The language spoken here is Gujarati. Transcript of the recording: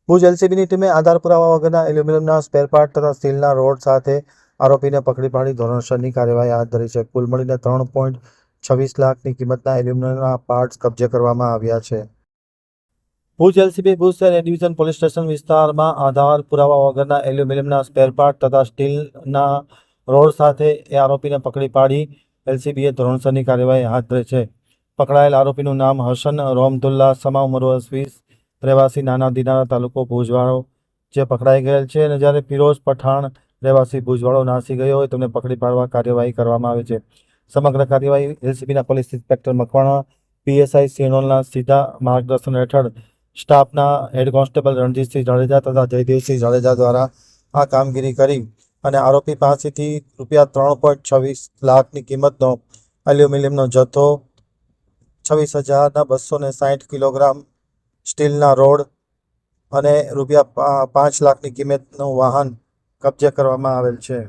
ભુજ એલસીબીની ટીમે આધાર પુરાવા વગરના એલ્યુમિનિયમના સ્પેરપાર્ટ તથા સ્ટીલના રોડ સાથે આરોપીને પકડી પાડી ધોરણસરની કાર્યવાહી હાથ ધરી છે. કુલ મળીને 3.26 લાખની કિંમતના એલ્યુમિનિયમના પાર્ટ્સ કબજે કરવામાં આવ્યા છે. ભુજ એલસીબી ભુજ શહેર એ ડિવિઝન પોલીસ સ્ટેશન વિસ્તારમાં આધાર પુરાવા વગરના એલ્યુમિનિયમના સ્પેરપાર્ટ તથા સ્ટીલના રોડ સાથે આરોપીને પકડી પાડી એલસીબીએ ધોરણસરની કાર્યવાહી હાથ ધરી છે. પકડાયેલ આરોપીનું નામ હસન રોમદુલ્લા સમા ઉંમર વર્ષ 20, રહેવાસી નાના દિનારા તાલુકો ભુજવાળો જે પકડાઈ ગયેલ છે અને જ્યારે ફિરોઝ પઠાણ રહેવાસી ભુજવાળો નાસી ગયો હોય તેમને પકડી પાડવા કાર્યવાહી કરવામાં આવે છે. સમગ્ર કાર્યવાહી એલસીબીના પોલીસ ઇન્સ્પેક્ટર મકવાણા, પીએસઆઈ સિનોલના સીધા માર્ગદર્શન હેઠળ સ્ટાફના હેડ કોન્સ્ટેબલ રણજીતસિંહ જાડેજા તથા જયદેવસિંહ જાડેજા દ્વારા આ કામગીરી કરી અને આરોપી પાસેથી ₹3.26 લાખની કિંમતનો એલ્યુમિનિયમનો જથ્થો, 26,260 કિલોગ્રામ સ્ટીલના રોડ અને ₹5 લાખની કિંમતનું વાહન કબજે કરવામાં આવેલ છે.